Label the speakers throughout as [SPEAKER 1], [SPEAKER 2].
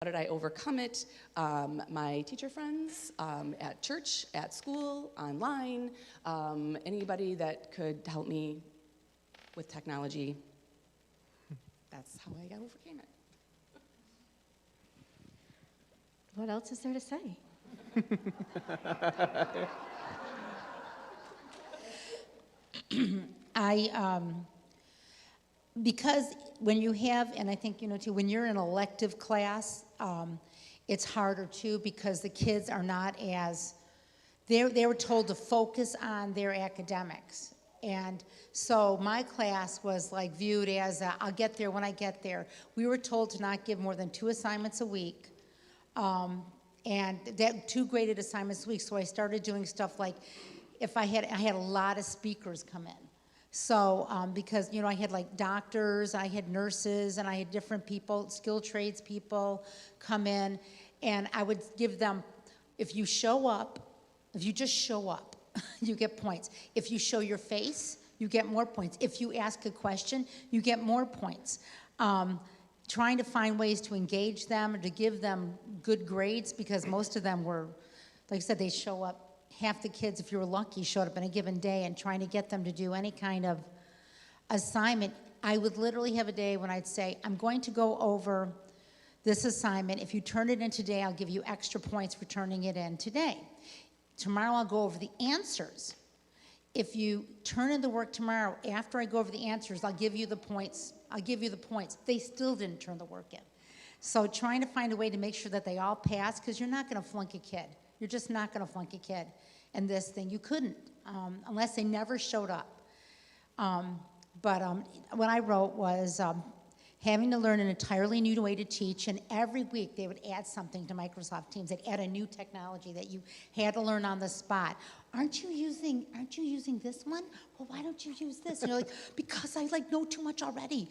[SPEAKER 1] How did I overcome it? My teacher friends, at church, at school, online, anybody that could help me with technology. That's how I overcame it.
[SPEAKER 2] What else is there to say? Because when you have, and I think you know too, when you're in an elective class, it's harder too because the kids are not as, they were told to focus on their academics. And so my class was like viewed as, I'll get there when I get there. We were told to not give more than 2 assignments a week. And that 2 graded assignments a week. So I started doing stuff like, if I had a lot of speakers come in. So, because, you know, I had like doctors, I had nurses, and I had different people, skilled trades people come in, and I would give them, if you show up, if you just show up, you get points. If you show your face, you get more points. If you ask a question, you get more points. Trying to find ways to engage them and to give them good grades, because most of them were, like I said, they show up. Half the kids, if you were lucky, showed up in a given day, and trying to get them to do any kind of assignment. I would literally have a day when I'd say, I'm going to go over this assignment. If you turn it in today, I'll give you extra points for turning it in today. Tomorrow I'll go over the answers. If you turn in the work tomorrow, after I go over the answers, I'll give you the points. They still didn't turn the work in. So trying to find a way to make sure that they all pass, because you're not going to flunk a kid. You're just not going to flunk a kid. And this thing, you couldn't, unless they never showed up. But what I wrote was having to learn an entirely new way to teach, and every week they would add something to Microsoft Teams. They'd add a new technology that you had to learn on the spot. Aren't you using this one? Well, why don't you use this? And you're like, because I know too much already.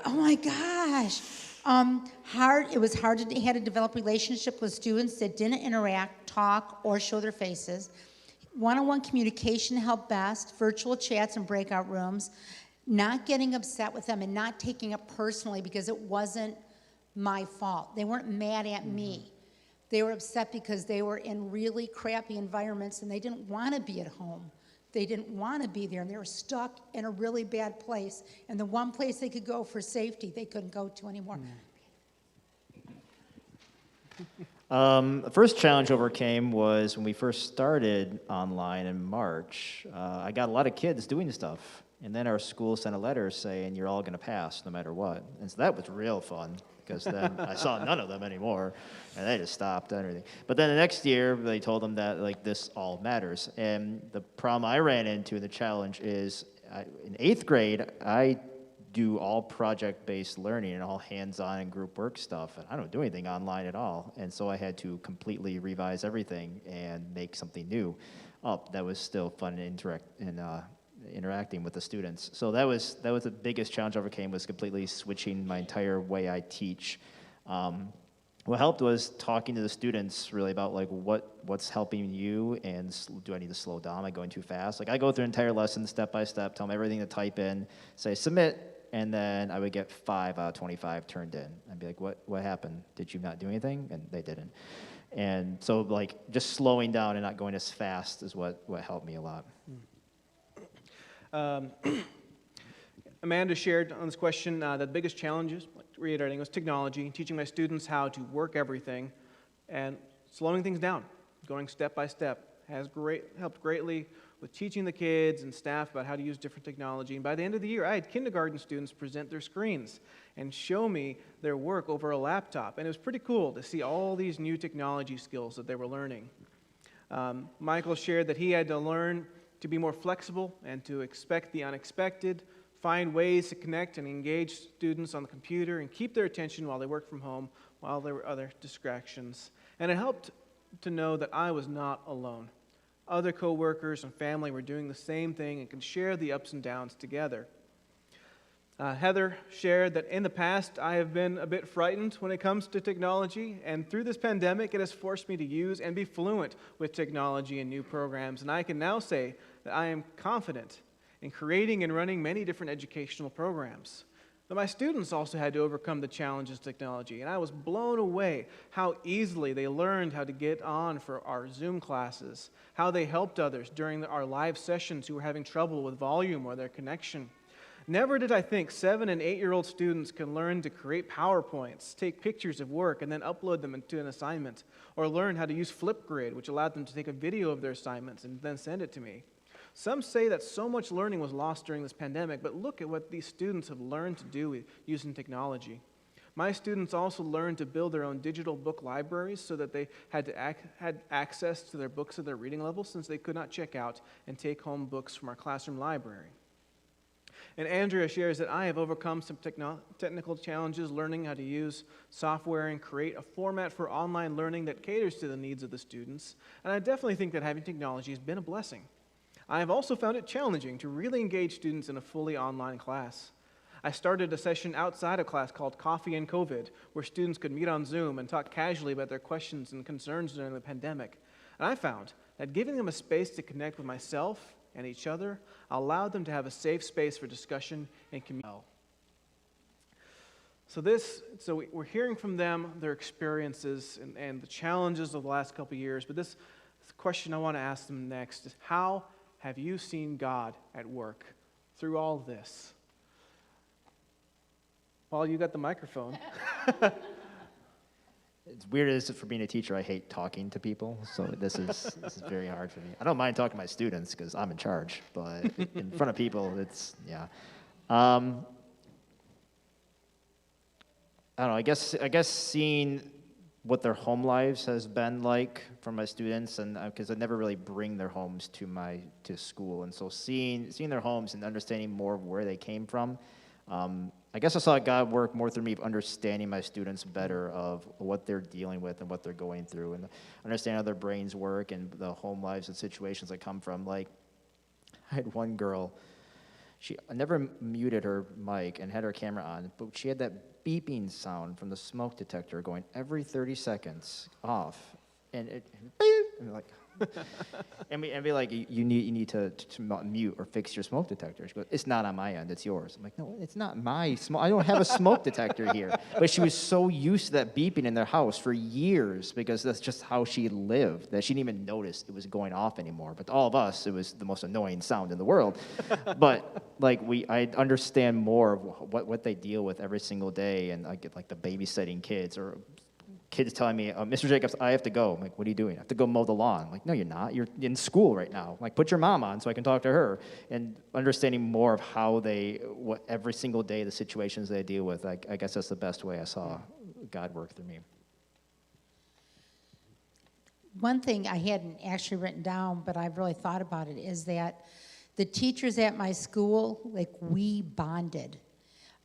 [SPEAKER 2] Oh my gosh. It was hard to had to develop relationship with students that didn't interact, talk, or show their faces. One-on-one communication helped best, virtual chats and breakout rooms, not getting upset with them and not taking it personally because it wasn't my fault. They weren't mad at me. They were upset because they were in really crappy environments and they didn't want to be at home. They didn't want to be there, and they were stuck in a really bad place. And the one place they could go for safety, they couldn't go to anymore.
[SPEAKER 3] The first challenge overcame was when we first started online in March. I got a lot of kids doing stuff, and then our school sent a letter saying, you're all going to pass no matter what. And so that was real fun, because then I saw none of them anymore, and they just stopped and everything. But then the next year, they told them that this all matters. And the problem I ran into in the challenge is, in 8th grade, I do all project-based learning and all hands-on and group work stuff, and I don't do anything online at all. And so I had to completely revise everything and make something new up that was still fun and interacting with the students. So that was the biggest challenge I overcame, was completely switching my entire way I teach. What helped was talking to the students really about what's helping you, and do I need to slow down? Am I going too fast? I go through an entire lesson step by step, tell them everything to type in, say submit, and then I would get 5 out of 25 turned in. I'd be like, what happened? Did you not do anything? And they didn't. And so just slowing down and not going as fast is what helped me a lot.
[SPEAKER 4] Amanda shared on this question that the biggest challenges, reiterating, was technology, teaching my students how to work everything, and slowing things down, going step by step, has helped greatly with teaching the kids and staff about how to use different technology. And by the end of the year, I had kindergarten students present their screens and show me their work over a laptop. And it was pretty cool to see all these new technology skills that they were learning. Michael shared that he had to learn to be more flexible and to expect the unexpected, find ways to connect and engage students on the computer and keep their attention while they worked from home, while there were other distractions. And it helped to know that I was not alone. Other co-workers and family were doing the same thing and could share the ups and downs together. Heather shared that in the past, I have been a bit frightened when it comes to technology, and through this pandemic, it has forced me to use and be fluent with technology and new programs, and I can now say that I am confident in creating and running many different educational programs. But my students also had to overcome the challenges of technology, and I was blown away how easily they learned how to get on for our Zoom classes, how they helped others during our live sessions who were having trouble with volume or their connection. Never did I think 7- and 8-year-old students can learn to create PowerPoints, take pictures of work, and then upload them into an assignment, or learn how to use Flipgrid, which allowed them to take a video of their assignments and then send it to me. Some say that so much learning was lost during this pandemic, but look at what these students have learned to do using technology. My students also learned to build their own digital book libraries so that they had access to their books at their reading level, since they could not check out and take home books from our classroom library. And Andrea shares that I have overcome some technical challenges learning how to use software and create a format for online learning that caters to the needs of the students. And I definitely think that having technology has been a blessing. I have also found it challenging to really engage students in a fully online class. I started a session outside of class called Coffee and COVID, where students could meet on Zoom and talk casually about their questions and concerns during the pandemic. And I found that giving them a space to connect with myself and each other allowed them to have a safe space for discussion and community. So we're hearing from them, their experiences and the challenges of the last couple of years, but this question I want to ask them next is, how have you seen God at work through all this? Paul, you got the microphone.
[SPEAKER 3] It's weird as for being a teacher, I hate talking to people, so this is very hard for me. I don't mind talking to my students because I'm in charge, but in front of people, it's, yeah. I don't know, I guess seeing what their home lives has been like for my students, and because I never really bring their homes to school, and so seeing their homes and understanding more of where they came from, I guess I saw God work more through me of understanding my students better, of what they're dealing with and what they're going through, and understanding how their brains work and the home lives and situations they come from. Like, I had one girl, I never muted her mic and had her camera on, but she had that beeping sound from the smoke detector going every 30 seconds off, and it beep, and like, and be like, you need to mute or fix your smoke detector. She goes, it's not on my end, it's yours. I'm like, no, it's not my I don't have a smoke detector here. But she was so used to that beeping in their house for years, because that's just how she lived, that she didn't even notice it was going off anymore. But to all of us, it was the most annoying sound in the world. But like I understand more of what they deal with every single day, and I get like the babysitting kids, or kids telling me, Mr. Jacobs, I have to go. I'm like, what are you doing? I have to go mow the lawn. I'm like, no, you're not. You're in school right now. I'm like, put your mom on so I can talk to her. And understanding more of how what every single day, the situations they deal with, I guess that's the best way I saw God work through me.
[SPEAKER 2] One thing I hadn't actually written down, but I've really thought about it, is that the teachers at my school, like, we bonded.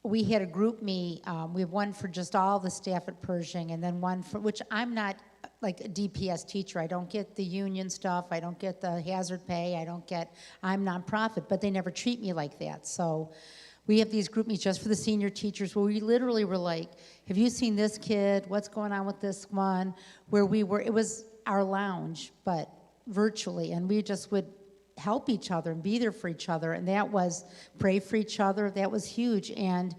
[SPEAKER 2] We had a group meet. We have one for just all the staff at Pershing, and then one for, which I'm not like a DPS teacher. I don't get the union stuff. I don't get the hazard pay. I'm nonprofit, but they never treat me like that. So we have these group meets just for the senior teachers, where we literally were like, have you seen this kid? What's going on with this one? It was our lounge, but virtually, and we just would help each other and be there for each other, and that was pray for each other. That was huge. And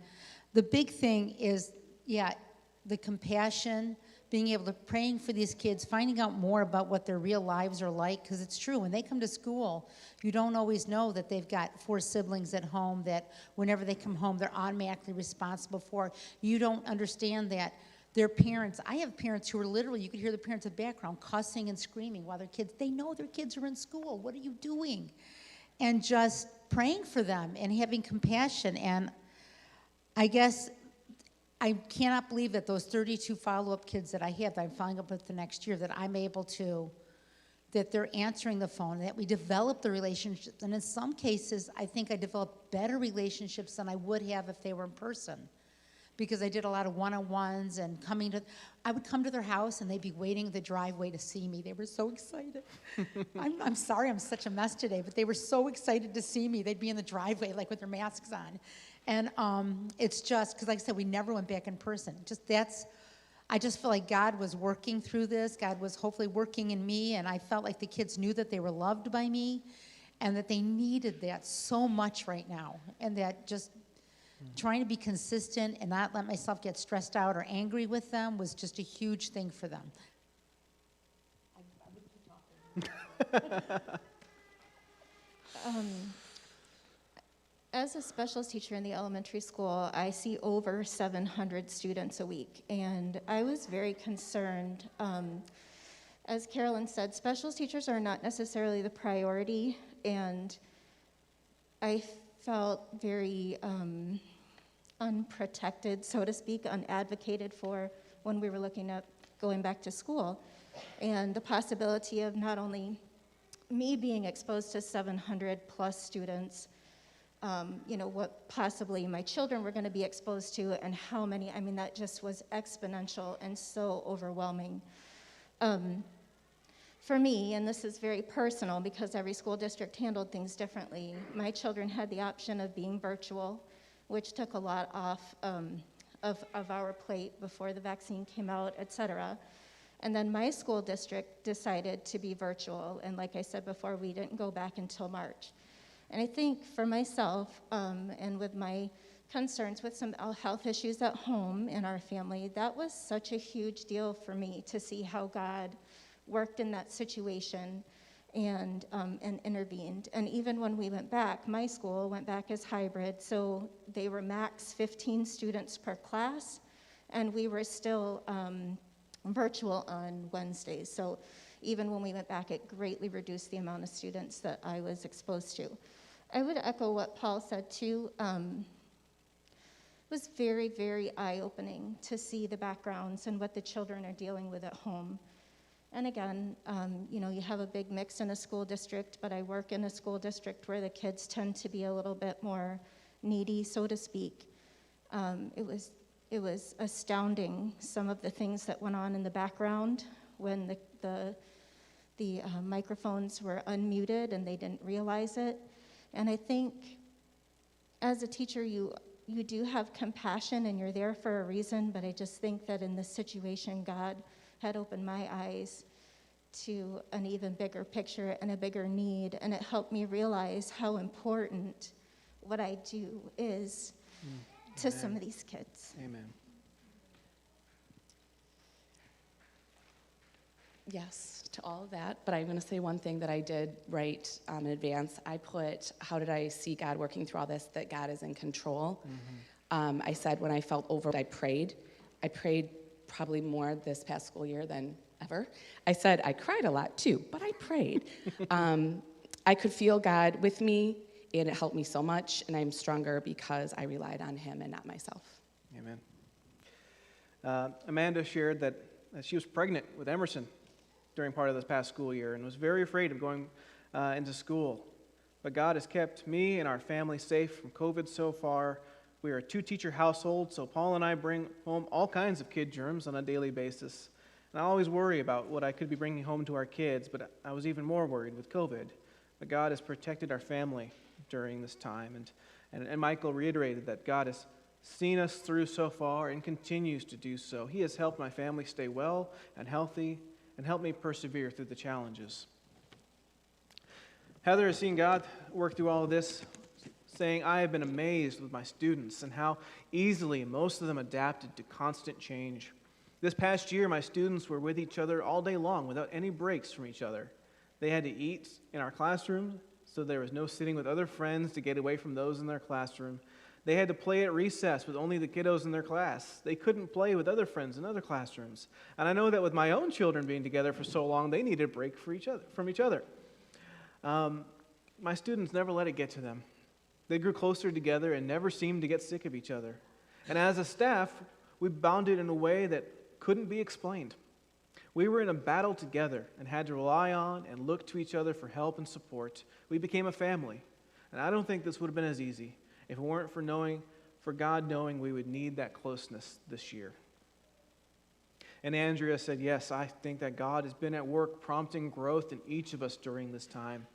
[SPEAKER 2] the big thing is, the compassion, being able to praying for these kids, finding out more about what their real lives are like, because it's true, when they come to school, you don't always know that they've got 4 siblings at home that whenever they come home, they're automatically responsible for. You don't understand that their parents, I have parents who are literally, you could hear the parents in the background cussing and screaming while their kids, they know their kids are in school. What are you doing? And just praying for them and having compassion. And I guess I cannot believe that those 32 follow-up kids that I have, that I'm following up with the next year, that I'm able to, that they're answering the phone, that we develop the relationships. And in some cases, I think I developed better relationships than I would have if they were in person, because I did a lot of one-on-ones and I would come to their house and they'd be waiting in the driveway to see me. They were so excited. I'm sorry I'm such a mess today, but they were so excited to see me. They'd be in the driveway like with their masks on. And it's just, because like I said, we never went back in person. I just feel like God was working through this. God was hopefully working in me, and I felt like the kids knew that they were loved by me and that they needed that so much right now, and that just trying to be consistent and not let myself get stressed out or angry with them was just a huge thing for them.
[SPEAKER 5] As a specials teacher in the elementary school, I see over 700 students a week, and I was very concerned. As Carolyn said, specials teachers are not necessarily the priority, and I felt very unprotected, so to speak, unadvocated for when we were looking at going back to school, and the possibility of not only me being exposed to 700 plus students, what possibly my children were going to be exposed to and how many. I mean, that just was exponential and so overwhelming. For me, and this is very personal because every school district handled things differently, my children had the option of being virtual, which took a lot off of our plate before the vaccine came out, et cetera. And then my school district decided to be virtual, and like I said before, we didn't go back until March. And I think for myself, and with my concerns with some health issues at home in our family, that was such a huge deal for me to see how God worked in that situation and intervened. And even when we went back, my school went back as hybrid, so they were max 15 students per class, and we were still virtual on Wednesdays. So even when we went back, it greatly reduced the amount of students that I was exposed to. I would echo what Paul said too. It was very, very eye-opening to see the backgrounds and what the children are dealing with at home. And again, you have a big mix in a school district, but I work in a school district where the kids tend to be a little bit more needy, so to speak. It was astounding, some of the things that went on in the background when the microphones were unmuted and they didn't realize it. And I think as a teacher, you do have compassion and you're there for a reason, but I just think that in this situation, God had opened my eyes to an even bigger picture and a bigger need, and it helped me realize how important what I do is to some of these kids.
[SPEAKER 4] Amen.
[SPEAKER 1] Yes, to all of that, but I'm going to say one thing that I did write in advance. I put, how did I see God working through all this, that God is in control. I said when I felt over, I prayed. I prayed probably more this past school year than ever. I said I cried a lot too, but I prayed. I could feel God with me, and it helped me so much, and I'm stronger because I relied on him and not myself.
[SPEAKER 4] Amen. Amanda shared that she was pregnant with Emerson during part of this past school year and was very afraid of going into school. But God has kept me and our family safe from COVID so far. We are a two-teacher household, so Paul and I bring home all kinds of kid germs on a daily basis. And I always worry about what I could be bringing home to our kids, but I was even more worried with COVID. But God has protected our family during this time. And Michael reiterated that God has seen us through so far and continues to do so. He has helped my family stay well and healthy and helped me persevere through the challenges. Heather has seen God work through all of this, saying, I have been amazed with my students and how easily most of them adapted to constant change. This past year, my students were with each other all day long without any breaks from each other. They had to eat in our classroom, so there was no sitting with other friends to get away from those in their classroom. They had to play at recess with only the kiddos in their class. They couldn't play with other friends in other classrooms. And I know that with my own children being together for so long, they needed a break from each other. My students never let it get to them. They grew closer together and never seemed to get sick of each other. And as a staff, we bonded in a way that couldn't be explained. We were in a battle together and had to rely on and look to each other for help and support. We became a family. And I don't think this would have been as easy if it weren't for God knowing we would need that closeness this year. And Andrea said, yes, I think that God has been at work prompting growth in each of us during this time.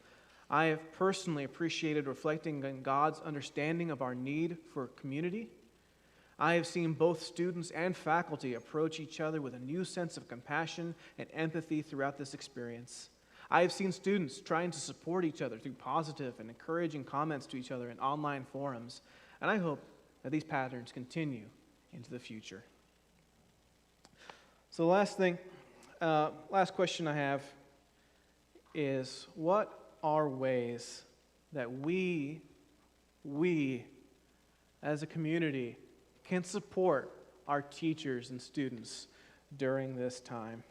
[SPEAKER 4] I have personally appreciated reflecting on God's understanding of our need for community. I have seen both students and faculty approach each other with a new sense of compassion and empathy throughout this experience. I have seen students trying to support each other through positive and encouraging comments to each other in online forums. And I hope that these patterns continue into the future. So the last question I have is, what are ways that we as a community can support our teachers and students during this time?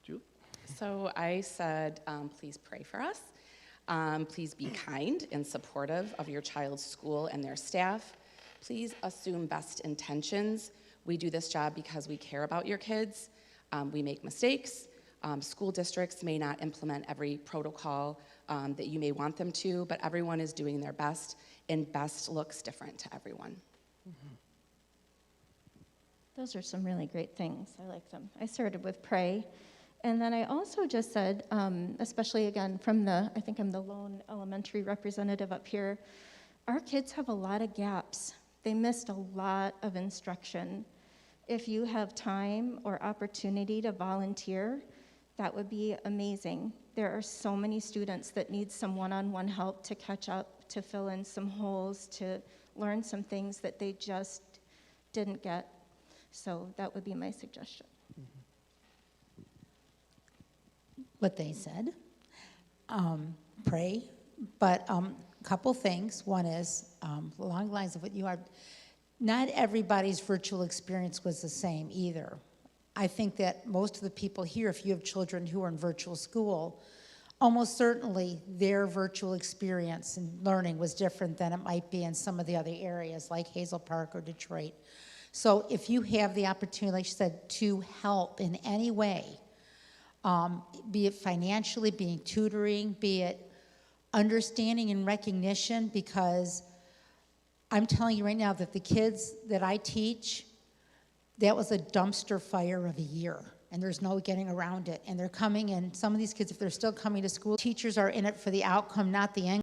[SPEAKER 4] Julie?
[SPEAKER 1] So I said, please pray for us. Please be kind and supportive of your child's school and their staff. Please assume best intentions. We do this job because we care about your kids. We make mistakes. School districts may not implement every protocol that you may want them to, but everyone is doing their best, and best looks different to everyone.
[SPEAKER 5] Those are some really great things. I like them. I started with pray. And then I also just said, especially again I think I'm the lone elementary representative up here, our kids have a lot of gaps. They missed a lot of instruction. If you have time or opportunity to volunteer, that would be amazing. There are so many students that need some one-on-one help to catch up, to fill in some holes, to learn some things that they just didn't get. So that would be my suggestion.
[SPEAKER 2] What they said, pray, but couple things. One is, along the lines of what you are, not everybody's virtual experience was the same either. I think that most of the people here, if you have children who are in virtual school, almost certainly their virtual experience and learning was different than it might be in some of the other areas like Hazel Park or Detroit. So if you have the opportunity, like you said, to help in any way, be it financially, be it tutoring, be it understanding and recognition, because I'm telling you right now that the kids that I teach, that was a dumpster fire of a year, and there's no getting around it. And they're coming in, some of these kids, if they're still coming to school, teachers are in it for the outcome, not the end.